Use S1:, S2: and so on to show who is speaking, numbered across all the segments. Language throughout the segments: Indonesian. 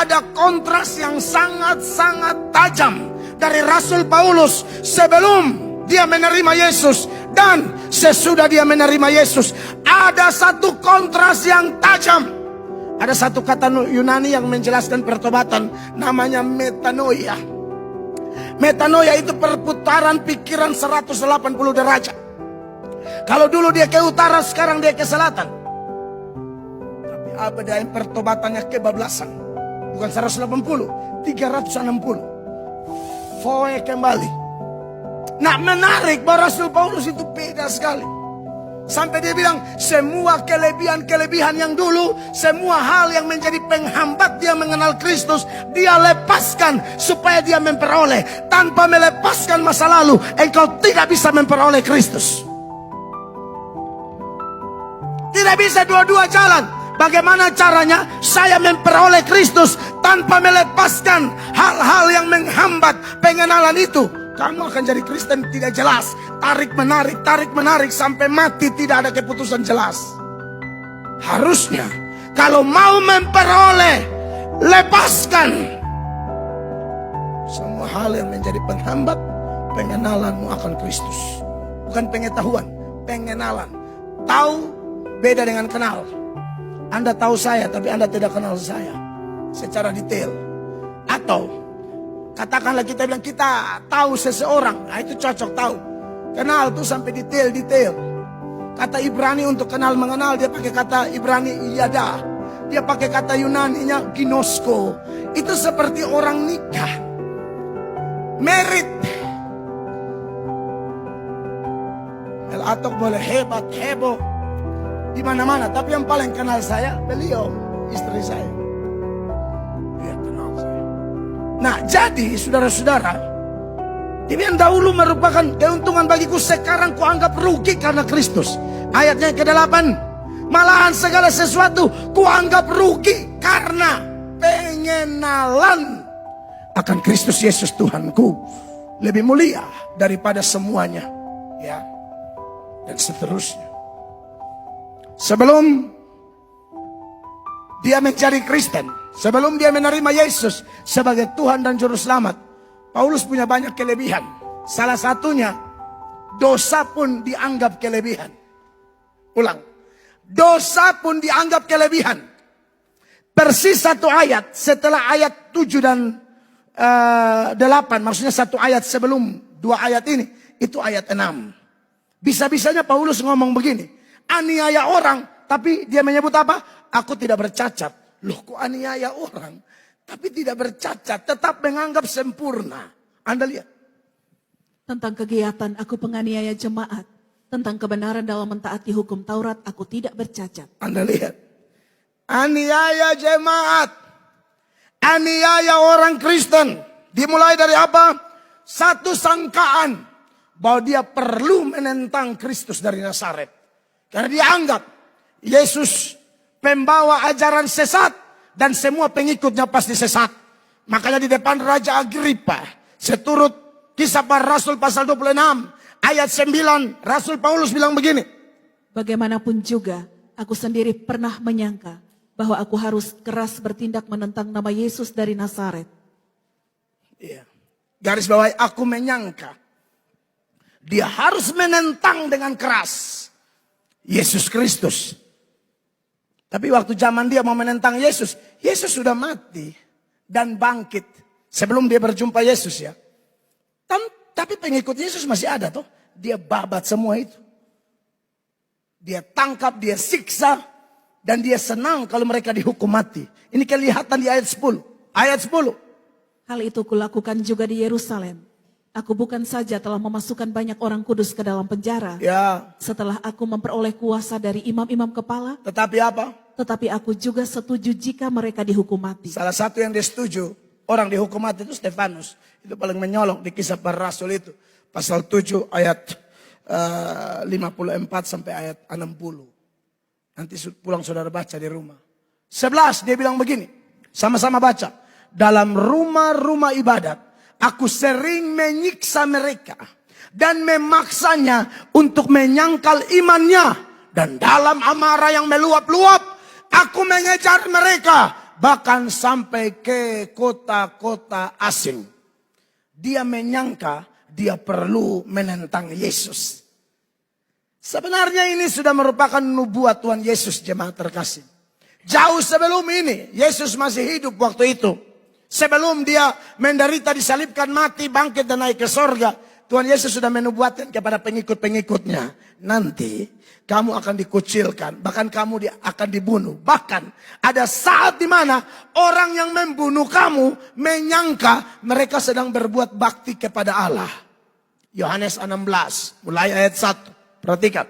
S1: ada kontras yang sangat-sangat tajam dari Rasul Paulus sebelum dia menerima Yesus dan sesudah dia menerima Yesus. Ada satu kontras yang tajam. Ada satu kata Yunani yang menjelaskan pertobatan, namanya metanoia. Metanoia itu perputaran pikiran 180 derajat. Kalau dulu dia ke utara, sekarang dia ke selatan. Tapi ada yang pertobatannya kebablasan. Bukan 180, 360. Foe kembali. Nah, menarik bahwa Rasul Paulus itu beda sekali. Sampai dia bilang, semua kelebihan-kelebihan yang dulu, semua hal yang menjadi penghambat dia mengenal Kristus, dia lepaskan supaya dia memperoleh. Tanpa melepaskan masa lalu, engkau tidak bisa memperoleh Kristus. Tidak bisa dua-dua jalan. Bagaimana caranya? Saya memperoleh Kristus tanpa melepaskan hal-hal yang menghambat pengenalan itu. Kamu akan jadi Kristen tidak jelas. Tarik menarik sampai mati tidak ada keputusan jelas. Harusnya kalau mau memperoleh, lepaskan semua hal yang menjadi penghambat pengenalanmu akan Kristus. Bukan pengetahuan, pengenalan. Tahu beda dengan kenal. Anda tahu saya tapi Anda tidak kenal saya secara detail. Atau katakanlah kita bilang kita tahu seseorang, nah itu cocok tahu. Kenal tuh sampai detail-detail. Kata Ibrani untuk kenal mengenal, dia pakai kata Ibrani yada. Dia pakai kata Yunaninya ginosko. Itu seperti orang nikah. Merit. El Atok boleh hebat, heboh di mana-mana, tapi yang paling kenal saya beliau, istri saya. Dia kenal saya. Nah, jadi saudara-saudara, ini yang dahulu merupakan keuntungan bagiku, sekarang kuanggap rugi karena Kristus. Ayatnya ke-8, malahan segala sesuatu kuanggap rugi karena pengenalan akan Kristus Yesus Tuhanku lebih mulia daripada semuanya, ya, dan seterusnya. Sebelum dia mencari Kristen, sebelum dia menerima Yesus sebagai Tuhan dan Juru Selamat, Paulus punya banyak kelebihan. Salah satunya, dosa pun dianggap kelebihan. Ulang, dosa pun dianggap kelebihan. Persis satu ayat setelah ayat 7 dan 8, maksudnya satu ayat sebelum dua ayat ini, itu ayat 6. Bisa-bisanya Paulus ngomong begini, aniaya orang, tapi dia menyebut apa? Aku tidak bercacat. Loh, kok aniaya orang tapi tidak bercacat, tetap menganggap sempurna. Anda lihat.
S2: Tentang kegiatan aku penganiaya jemaat, tentang kebenaran dalam mentaati hukum Taurat, aku tidak bercacat.
S1: Anda lihat. Aniaya jemaat, aniaya orang Kristen. Dimulai dari apa? Satu sangkaan bahwa dia perlu menentang Kristus dari Nazaret. Karena dia anggap Yesus pembawa ajaran sesat dan semua pengikutnya pasti sesat. Makanya di depan Raja Agripa, seturut Kisah Para Rasul pasal 26 ayat 9, Rasul Paulus bilang begini.
S2: Bagaimanapun juga aku sendiri pernah menyangka bahwa aku harus keras bertindak menentang nama Yesus dari Nazaret.
S1: Iya. Garis bawahi, aku menyangka dia harus menentang dengan keras Yesus Kristus. Tapi waktu zaman dia mau menentang Yesus, Yesus sudah mati dan bangkit sebelum dia berjumpa Yesus, ya. Tapi pengikut Yesus masih ada toh. Dia babat semua itu. Dia tangkap, dia siksa, dan dia senang kalau mereka dihukum mati. Ini kelihatan di ayat 10. Ayat 10.
S2: Hal itu kulakukan juga di Yerusalem. Aku bukan saja telah memasukkan banyak orang kudus ke dalam penjara.
S1: Ya.
S2: Setelah aku memperoleh kuasa dari imam-imam kepala.
S1: Tetapi apa?
S2: Tetapi aku juga setuju jika mereka dihukum mati.
S1: Salah satu yang dia setuju, orang dihukum mati itu Stefanus. Itu paling menyolok di Kisah Para Rasul itu. Pasal 7 ayat 54 sampai ayat 60. Nanti pulang saudara baca di rumah. 11 dia bilang begini. Sama-sama baca. Dalam rumah-rumah ibadat, aku sering menyiksa mereka dan memaksanya untuk menyangkal imannya. Dan dalam amarah yang meluap-luap, aku mengejar mereka bahkan sampai ke kota-kota asing. Dia menyangka dia perlu menentang Yesus. Sebenarnya ini sudah merupakan nubuat Tuhan Yesus, jemaat terkasih. Jauh sebelum ini, Yesus masih hidup waktu itu. Sebelum dia menderita, disalibkan, mati, bangkit dan naik ke sorga, Tuhan Yesus sudah menubuatkan kepada pengikut-pengikutnya, nanti kamu akan dikucilkan, bahkan kamu akan dibunuh. Bahkan ada saat di mana orang yang membunuh kamu menyangka mereka sedang berbuat bakti kepada Allah. Yohanes 16, mulai ayat 1. Perhatikan.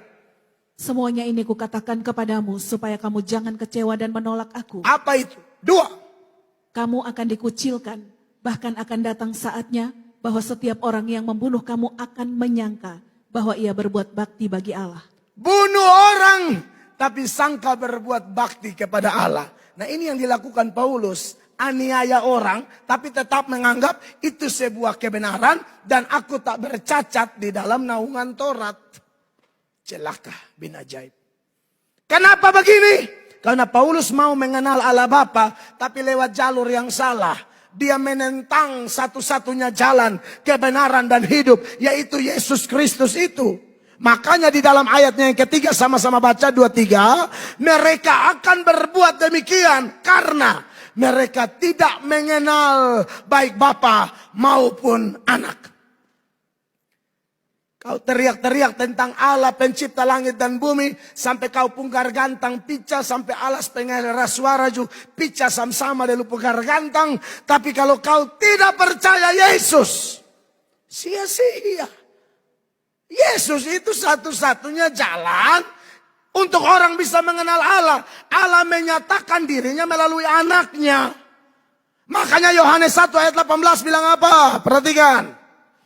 S2: Semuanya ini kukatakan kepadamu supaya kamu jangan kecewa dan menolak aku.
S1: Apa itu? 2.
S2: Kamu akan dikucilkan, bahkan akan datang saatnya bahwa setiap orang yang membunuh kamu akan menyangka bahwa ia berbuat bakti bagi Allah.
S1: Bunuh orang, tapi sangka berbuat bakti kepada Allah. Nah, ini yang dilakukan Paulus. Aniaya orang, tapi tetap menganggap itu sebuah kebenaran. Dan aku tak bercacat di dalam naungan Taurat. Celaka bin ajaib. Kenapa begini? Karena Paulus mau mengenal Allah Bapa, tapi lewat jalur yang salah. Dia menentang satu-satunya jalan kebenaran dan hidup, yaitu Yesus Kristus itu. Makanya di dalam ayatnya yang ketiga, sama-sama baca 2-3. Mereka akan berbuat demikian karena mereka tidak mengenal baik Bapa maupun Anak. Kau teriak-teriak tentang Allah pencipta langit dan bumi, sampai kau punggar gantang pica, sampai alas pengelera suara ju pica sama-sama delu punggar gantang. Tapi kalau kau tidak percaya Yesus, sia-sia. Yesus itu satu-satunya jalan untuk orang bisa mengenal Allah. Allah menyatakan dirinya melalui anaknya. Makanya Yohanes 1 ayat 18 bilang apa? Perhatikan.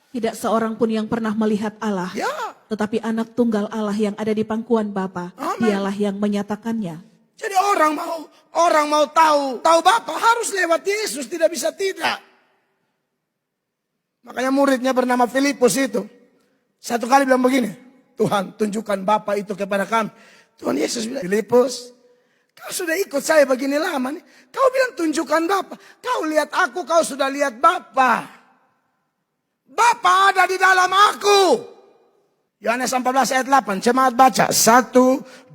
S2: Tidak seorang pun yang pernah melihat Allah.
S1: Ya.
S2: Tetapi anak tunggal Allah yang ada di pangkuan Bapa, dialah yang menyatakannya.
S1: Jadi orang mau tahu Bapa harus lewat Yesus, tidak bisa tidak. Makanya muridnya bernama Filipus itu satu kali bilang begini, Tuhan tunjukkan Bapa itu kepada kami. Tuhan Yesus bilang, Filipus, kau sudah ikut saya begini lama nih. Kau bilang tunjukkan Bapa. Kau lihat aku, kau sudah lihat Bapa. Bapa ada di dalam aku. Yohanes 14 ayat 8. Jemaat baca. 1,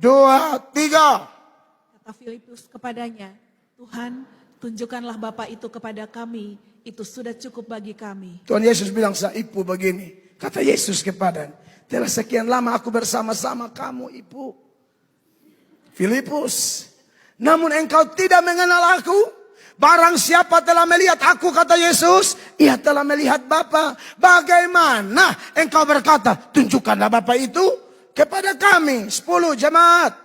S1: 2, 3.
S2: Kata Filipus kepadanya, Tuhan, tunjukkanlah Bapa itu kepada kami. Itu sudah cukup bagi kami.
S1: Tuhan Yesus bilang saipu begini. Kata Yesus kepadanya, telah sekian lama aku bersama-sama kamu, Ibu. Filipus, namun engkau tidak mengenal aku. Barang siapa telah melihat aku, kata Yesus, ia telah melihat Bapa. Bagaimana engkau berkata, tunjukkanlah Bapa itu kepada kami. 10 jemaat.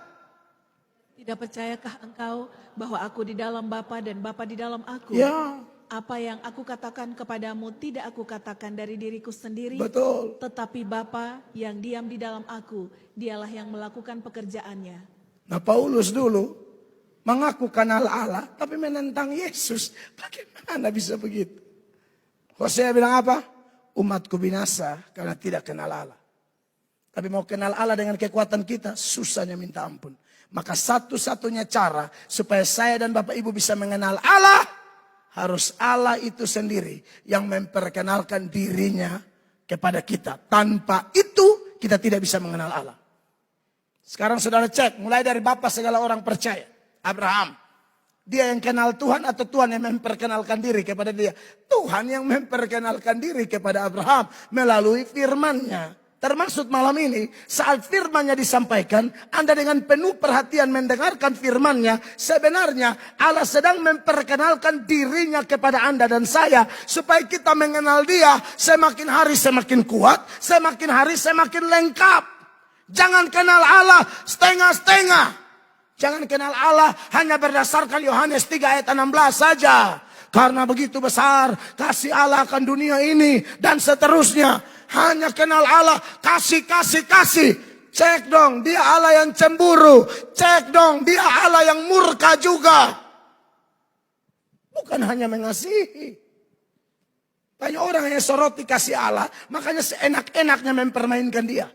S2: Tidak percayakah engkau bahwa aku di dalam Bapa dan Bapa di dalam aku?
S1: Ya.
S2: Apa yang aku katakan kepadamu tidak aku katakan dari diriku sendiri.
S1: Betul.
S2: Tetapi Bapa yang diam di dalam aku, dialah yang melakukan pekerjaannya.
S1: Nah, Paulus dulu mengaku kenal Allah, tapi menentang Yesus. Bagaimana bisa begitu? Hosea bilang apa? Umatku binasa karena tidak kenal Allah. Tapi mau kenal Allah dengan kekuatan kita, susahnya minta ampun. Maka satu-satunya cara supaya saya dan Bapak Ibu bisa mengenal Allah, harus Allah itu sendiri yang memperkenalkan dirinya kepada kita. Tanpa itu kita tidak bisa mengenal Allah. Sekarang saudara cek, mulai dari Bapa segala orang percaya. Abraham, dia yang kenal Tuhan atau Tuhan yang memperkenalkan diri kepada dia? Tuhan yang memperkenalkan diri kepada Abraham melalui firman-Nya. Termasuk malam ini, saat firman-Nya disampaikan, Anda dengan penuh perhatian mendengarkan firman-Nya, sebenarnya Allah sedang memperkenalkan dirinya kepada Anda dan saya, supaya kita mengenal Dia semakin hari semakin kuat, semakin hari semakin lengkap. Jangan kenal Allah setengah-setengah. Jangan kenal Allah hanya berdasarkan Yohanes 3 ayat 16 saja. Karena begitu besar kasih Allah akan dunia ini dan seterusnya. Hanya kenal Allah, kasih. Cek dong, dia Allah yang cemburu. Cek dong, dia Allah yang murka juga. Bukan hanya mengasihi. Banyak orang yang soroti kasih Allah, makanya seenak-enaknya mempermainkan dia.